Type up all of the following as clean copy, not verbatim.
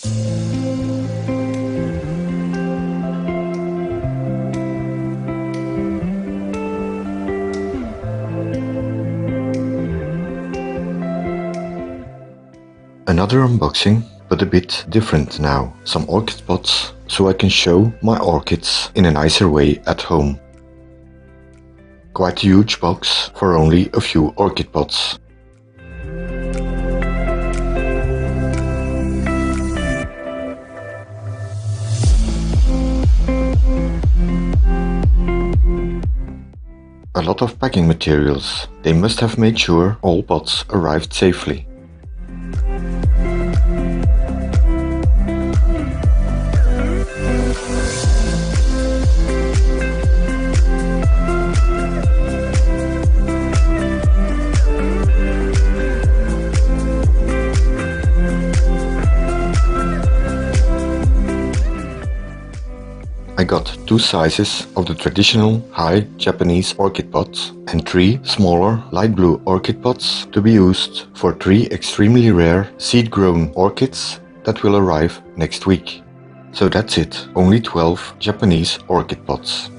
Another unboxing, but a bit different now. Some orchid pots, so I can show my orchids in a nicer way at home. Quite a huge box for only a few orchid pots. A lot of packing materials. They must have made sure all pots arrived safely. I got 2 sizes of the traditional high Japanese orchid pots and 3 smaller light blue orchid pots to be used for 3 extremely rare seed-grown orchids that will arrive next week. So that's it, only 12 Japanese orchid pots.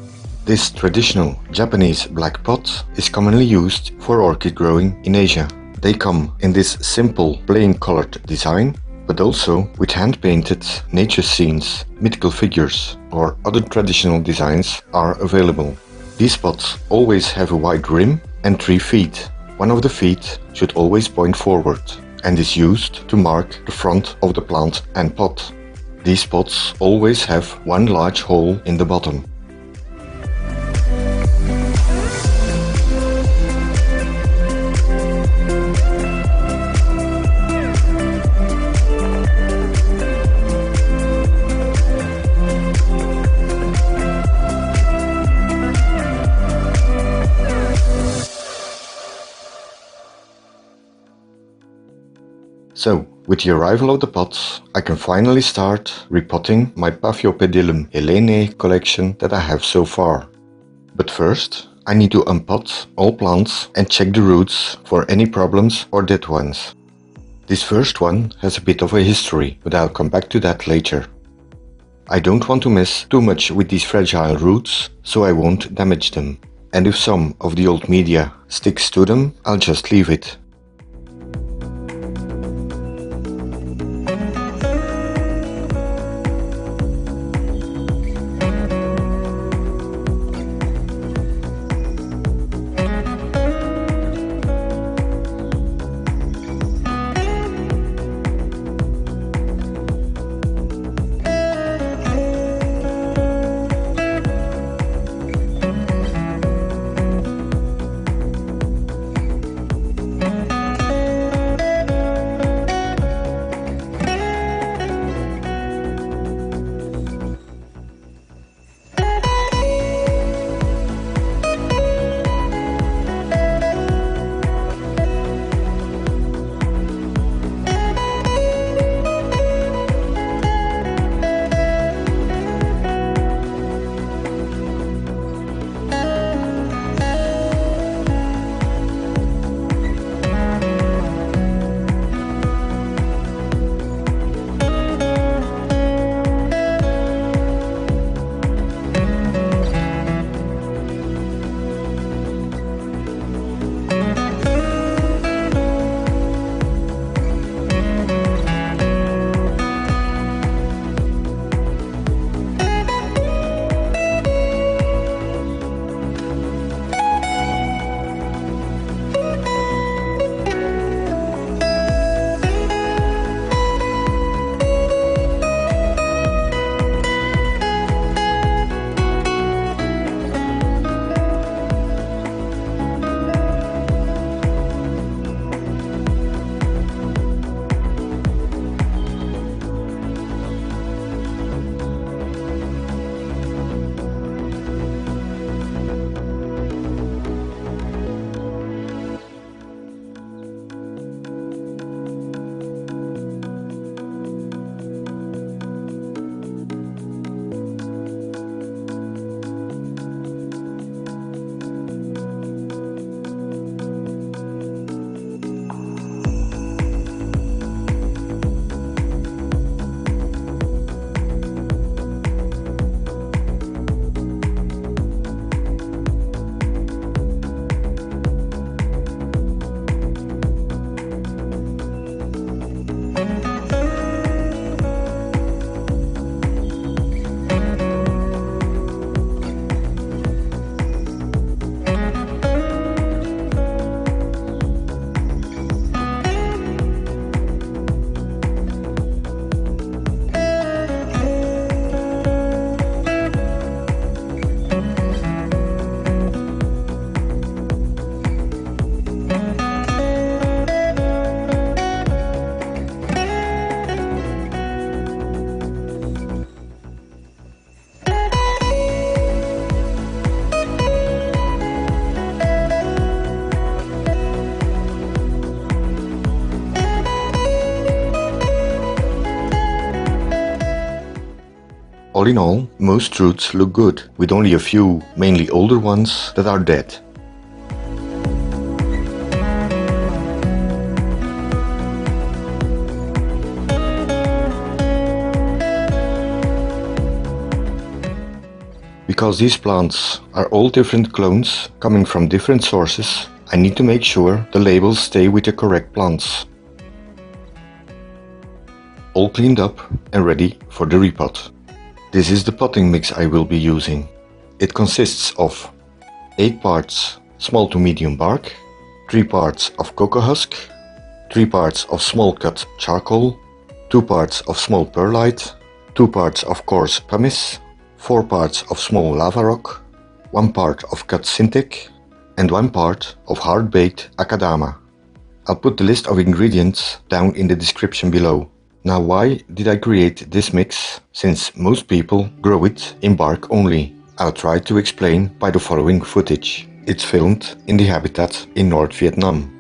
This traditional Japanese black pot is commonly used for orchid growing in Asia. They come in this simple plain colored design, but also with hand-painted nature scenes, mythical figures or other traditional designs are available. These pots always have a wide rim and 3 feet. One of the feet should always point forward and is used to mark the front of the plant and pot. These pots always have one large hole in the bottom. So, with the arrival of the pots, I can finally start repotting my Paphiopedilum helenae collection that I have so far. But first, I need to unpot all plants and check the roots for any problems or dead ones. This first one has a bit of a history, but I'll come back to that later. I don't want to mess too much with these fragile roots, so I won't damage them. And if some of the old media sticks to them, I'll just leave it. All in all, most roots look good, with only a few, mainly older ones, that are dead. Because these plants are all different clones coming from different sources, I need to make sure the labels stay with the correct plants. All cleaned up and ready for the repot. This is the potting mix I will be using. It consists of 8 parts small to medium bark, 3 parts of coco husk, 3 parts of small cut charcoal, 2 parts of small perlite, 2 parts of coarse pumice, 4 parts of small lava rock, 1 part of cut Synthic, and 1 part of hard-baked Akadama. I'll put the list of ingredients down in the description below. Now, why did I create this mix, since most people grow it in bark only? I'll try to explain by the following footage. It's filmed in the habitat in North Vietnam.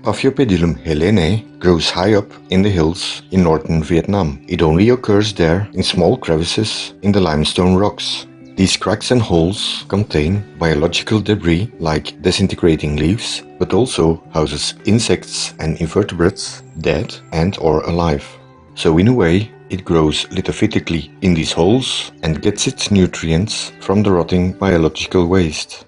Paphiopedilum helenae grows high up in the hills in northern Vietnam. It only occurs there in small crevices in the limestone rocks. These cracks and holes contain biological debris like disintegrating leaves, but also houses insects and invertebrates, dead and or alive. So in a way, it grows lithophytically in these holes and gets its nutrients from the rotting biological waste.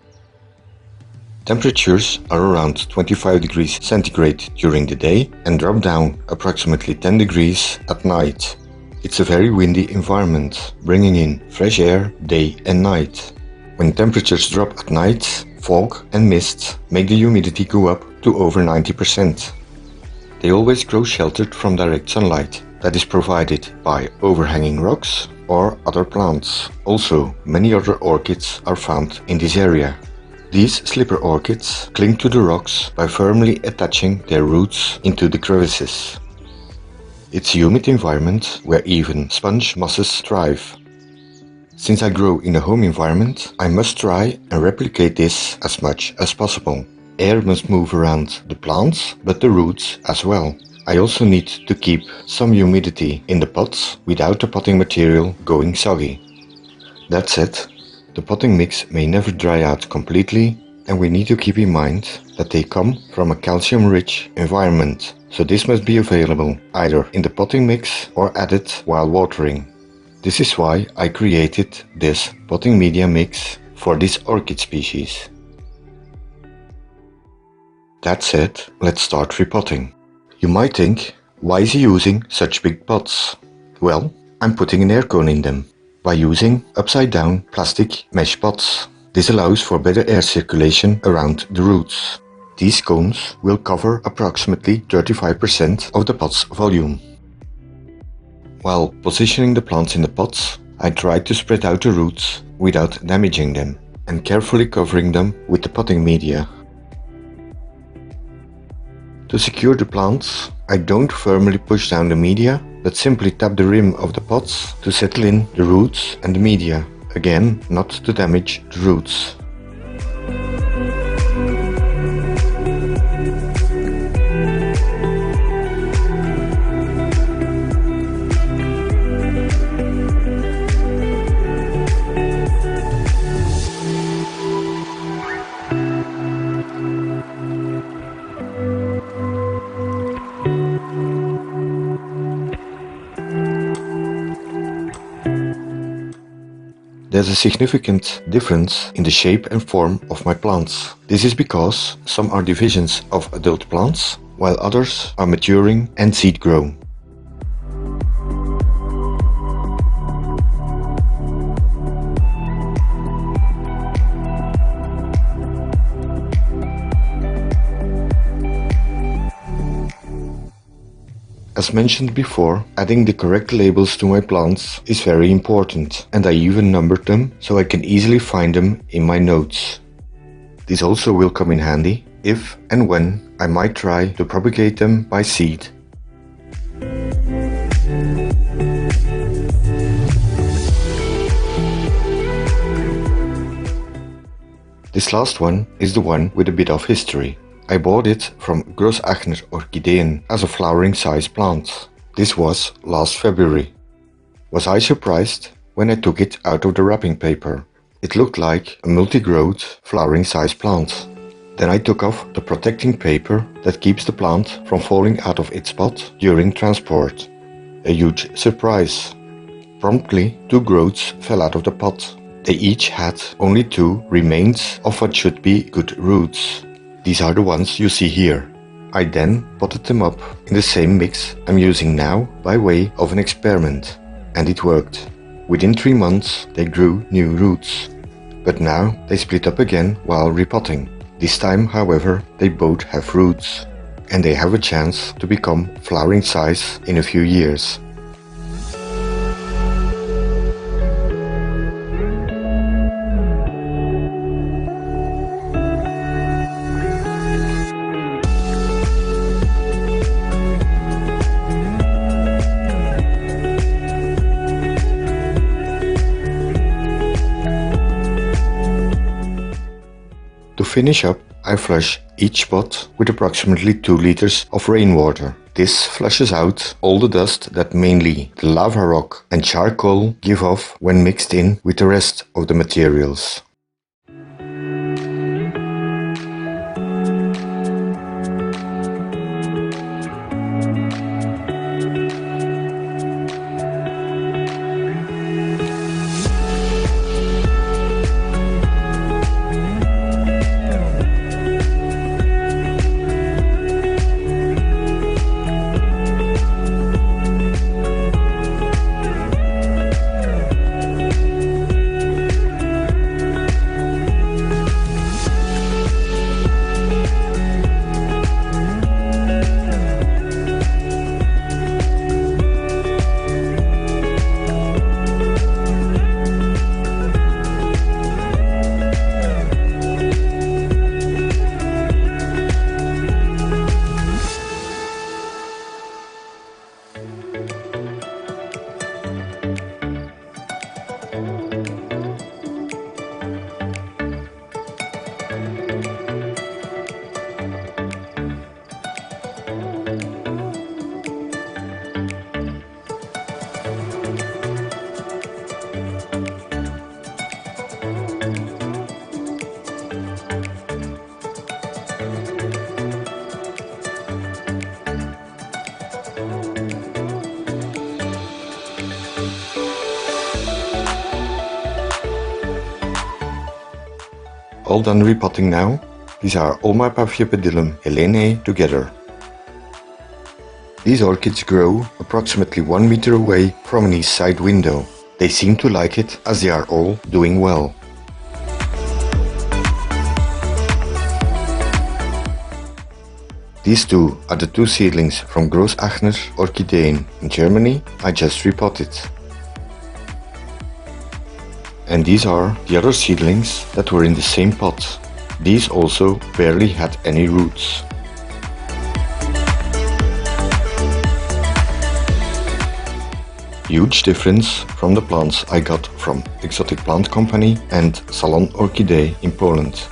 Temperatures are around 25 degrees centigrade during the day and drop down approximately 10 degrees at night. It's a very windy environment, bringing in fresh air day and night. When temperatures drop at night, fog and mist make the humidity go up to over 90%. They always grow sheltered from direct sunlight that is provided by overhanging rocks or other plants. Also, many other orchids are found in this area. These slipper orchids cling to the rocks by firmly attaching their roots into the crevices. It's a humid environment where even sponge mosses thrive. Since I grow in a home environment, I must try and replicate this as much as possible. Air must move around the plants, but the roots as well. I also need to keep some humidity in the pots without the potting material going soggy. That said, the potting mix may never dry out completely, and we need to keep in mind that they come from a calcium-rich environment, so this must be available either in the potting mix or added while watering. This is why I created this potting media mix for this orchid species. That said, let's start repotting. You might think, why is he using such big pots? Well, I'm putting an air cone in them by using upside down plastic mesh pots. This allows for better air circulation around the roots. These cones will cover approximately 35% of the pot's volume. While positioning the plants in the pots, I tried to spread out the roots without damaging them and carefully covering them with the potting media. To secure the plants, I don't firmly push down the media, but simply tap the rim of the pots to settle in the roots and the media, again not to damage the roots. There's a significant difference in the shape and form of my plants. This is because some are divisions of adult plants, while others are maturing and seed grown. As mentioned before, adding the correct labels to my plants is very important, and I even numbered them so I can easily find them in my notes. This also will come in handy if and when I might try to propagate them by seed. This last one is the one with a bit of history. I bought it from Großachner Orchideen as a flowering size plant. This was last February. Was I surprised? when I took it out of the wrapping paper. It looked like a multi-growth, flowering size plant. Then I took off the protecting paper that keeps the plant from falling out of its pot during transport. A huge surprise. Promptly, 2 growths fell out of the pot. They each had only 2 remains of what should be good roots. These are the ones you see here. I then potted them up in the same mix I'm using now by way of an experiment. And it worked. Within 3 months they grew new roots. But now they split up again while repotting. This time, however, they both have roots. And they have a chance to become flowering size in a few years. To finish up, I flush each pot with approximately 2 liters of rainwater. This flushes out all the dust that mainly the lava rock and charcoal give off when mixed in with the rest of the materials. All done repotting now. These are all my Paphiopedilum helenae together. These orchids grow approximately 1 meter away from an east side window. They seem to like it as they are all doing well. These 2 are the 2 seedlings from Großachner Orchideen in Germany I just repotted. And these are the other seedlings that were in the same pot. These also barely had any roots. Huge difference from the plants I got from Exotic Plant Company and Salon Orchidee in Poland.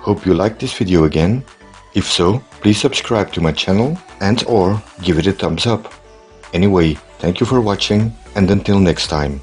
Hope you liked this video again. If so, please subscribe to my channel and/or give it a thumbs up. Anyway, thank you for watching and until next time.